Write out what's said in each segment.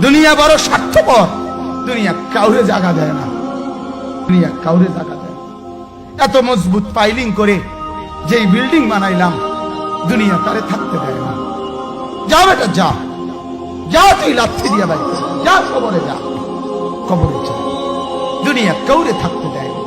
দুনিয়া বড় স্বার্থপর, দুনিয়া কাউরে জায়গা দেয় না, দুনিয়া কাউরে জায়গা দেয়। এত মজবুত পাইলিং করে যেই বিল্ডিং বানাইলাম, দুনিয়া তারে থাকতে দেয় না। যা বেটা যা, যা তুই লাথি দিয়া বাইক যা, কবরে যা, কবরে যা। দুনিয়া কাউরে থাকতে দেয় না।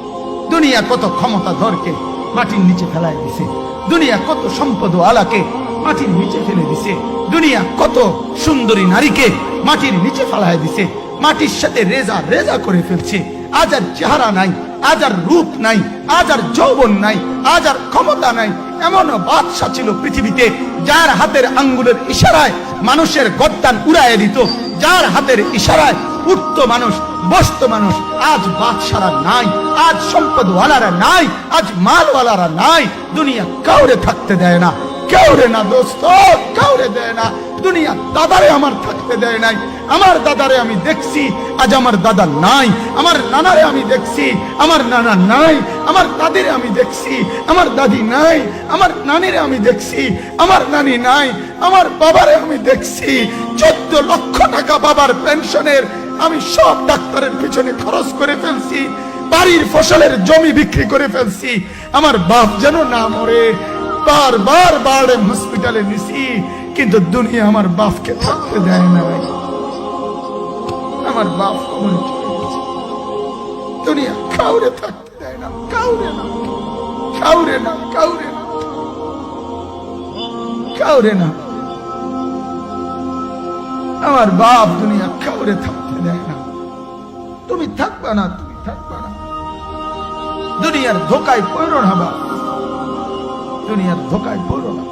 দুনিয়া কত ক্ষমতা ধরকে মাটির নিচে ফেলায় দিছে, দুনিয়া কত সম্পদ আলাকে মাটির নিচে ফেলে দিছে, দুনিয়া কত সুন্দরী নারীকে মাটির নিচে ফেলায় দিছে, মাটির সাথে রেজা রেজা করে ফেলছে। আজ আর চেহারা নাই, আজ আর রূপ নাই, আজ আর যৌবন নাই, আজ আর ক্ষমতা নাই। এমন বাদশা ছিল পৃথিবীতে যার হাতের আঙ্গুলের ইশারায় মানুষের গর্দান উড়াইয়া দিত, যার হাতের ইশারায় উঠতো মানুষ, বসতো মানুষ। আজ বাদশারা নাই, আজ সম্পদওয়ালারা নাই, আজ মালওয়ালারা নাই। দুনিয়া কাউরে থাকতে দেয় না, কাউরে না দোস্ত, কাউরে দেয় না। দুনিয়া দাদারে আমার থাকতে দেয় নাই। আমার দাদারে আমি দেখছি, আজ আমার দাদা নাই। আমার নানারে আমি দেখছি, আমার নানা নাই। আমার দাদিরে আমি দেখছি, আমার দাদি নাই। আমার নানিরে আমি দেখছি, আমার নানি নাই। আমার বাবারে আমি দেখছি, 14 লক্ষ টাকা বাবার পেনশনের আমি সব ডাক্তারের পিছনে খরচ করে ফেলছি, বাড়ির ফসলের জমি বিক্রি করে ফেলছি। আমার বাপ যেন না মরে বারবার বাড়ে হসপিটালে নিছি, কিন্তু দুনিয়া আমার বাপকে থাকতে দেয় না। আমার বাপ কবরে চলে গেছে, দুনিয়া কাউরে থাকতে দেয় না, কাউরে না, কাউরে না, কাউরে না, কাউরে না। আমার বাপ দুনিয়া কাউরে থাকতে দেয় না। তুমি থাকবা না, তুমি থাকবা না। দুনিয়ার ধোকায় পড়ো না বাপ, দুনিয়ার ধোকায় পড়ো না।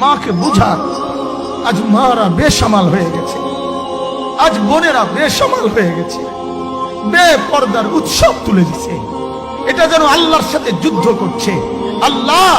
মাকে বুঝা, আজ মারা বেসামাল হয়ে গেছে, আজ বোনেরা বেসামাল হয়ে গেছে, বেপর্দার উৎসব তুলে দিছে। এটা যেন আল্লাহর সাথে যুদ্ধ করছে। আল্লাহ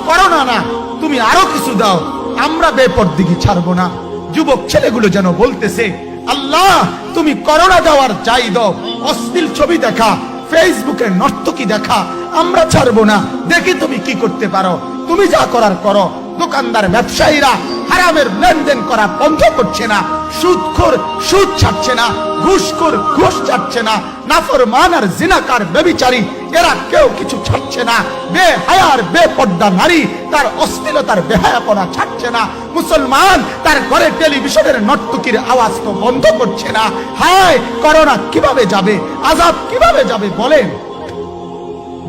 করোনা না, তুমি আরো কিছু দাও, আমরা বেপরদিগি ছাড়বো না। যুবক ছেলেগুলো যেন বলতেছে, আল্লাহ তুমি করোনা দেওয়ার চাই দাও, অশ্লীল ছবি দেখা, ফেসবুকে নর্তকী দেখা আমরা ছাড়বো না। দেখি তুমি কি করতে পারো, তুমি যা করার করো। দোকানদার ব্যবসায়ীরা হারামের লেনদেন করা বন্ধ করছে না, সুদখোর সুদ ছাড়ছে না, ঘুষখোর ঘুষ ছাড়ছে না, নাফরমান আর জিনাকার ব্যভিচারী এরা কেউ কিছু ছাড়ছে না। বেহায়ার বেপর্দা নারী তার অশ্লীলতার বেহায়াপনা ছাড়ছে না। মুসলমান তার ঘরে টেলিভিশনের নর্তকীর আওয়াজ তো বন্ধ করছে না। হায় করোনা কিভাবে যাবে, আযাব কিভাবে যাবে বলেন,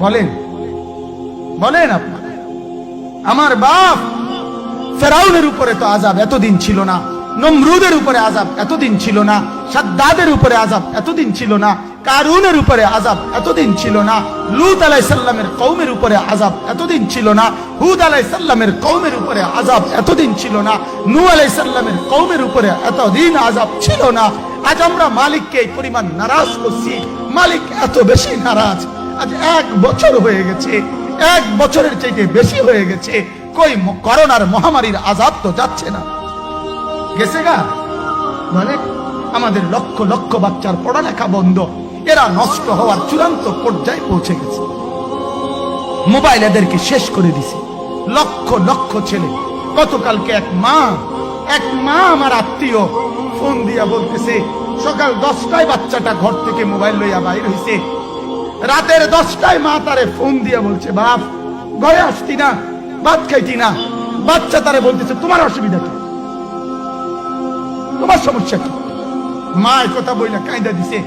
বলেন, বলেন আপনারা। আমার বাপ ফেরাউনের উপরে তো আযাব এতদিন ছিল না, নমরুদের উপরে আযাব এতদিন ছিল না, সাদ্দাদের উপরে আযাব এতদিন ছিল না, কারুনের উপরে আযাব এতদিন ছিল না, লূত আলাইহিস সালামের কওমের উপরে আযাব এতদিন ছিল না, হুদ আলাইহিস সালামের কওমের উপরে আযাব এতদিন ছিল না, নূহ আলাইহিস সালামের কওমের উপরে এতদিন আযাব ছিল না। আজ আমরা মালিককে এই পরিমাণ নারাজ করছি, মালিক এত বেশি নারাজ। আজ 1 বছর হয়ে গেছে, 1 বছরের চাইতে বেশি হয়ে গেছে, কই করোনার মহামারীর আযাব তো যাচ্ছে না। গেছে গা, মানে আমাদের লক্ষ লক্ষ বাচ্চার পড়ালেখা বন্ধ, এরা নষ্ট হওয়ার চূড়ান্ত পর্যায়ে পৌঁছে গেছে। মোবাইল এদেরকে শেষ করে দিছে। লক্ষ লক্ষ ছেলে, গতকালকে এক মা আমার আত্মীয় ফোন দিয়া বলতেছে, সকাল 10টায় বাচ্চাটা ঘর থেকে মোবাইল লইয়া বাইর হইছে, রাতের 10টায় মা তারে ফোন দিয়া বলছে, বাপ ঘরে আসতি না, ভাত খাইতি না। বাচ্চা তারে বলতেছে, তোমার অসুবিধা কি, তোমার সমস্যা কি? মা এই কথা বইলা কাঁদা দিছে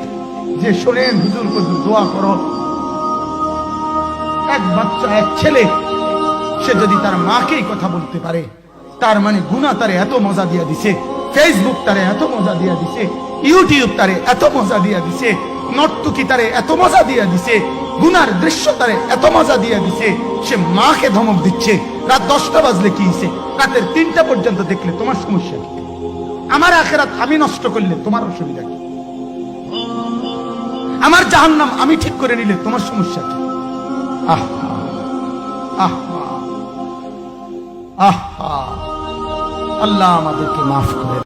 যে, শোনেন হুজুর দোয়া করো। এক বাচ্চা, এক ছেলে, সে যদি তার মাকেই কথা বলতে পারে, তার মানে গুনাহ তারে এত মজা দিয়া দিছে, ফেসবুক তারে এত মজা দিয়া দিছে, ইউটিউব তারে এত মজা দিয়া দিছে, নর্তকী তারে এত মজা দিয়া দিছে, গুনার দৃশ্য তারে এত মজা দিয়া দিছে, সে মাকে ধমক দিচ্ছে। রাত 10টা বাজলে কি হইছে, রাতের 3টা পর্যন্ত দেখলে তোমার সমস্যা কি? আমার আখিরাত আমি নষ্ট করলে তোমার অসুবিধা কি? আমার জাহান্নাম আমি ঠিক করে নিলে তোমার সমস্যা কি? আল্লাহ আমাদেরকে মাফ করে।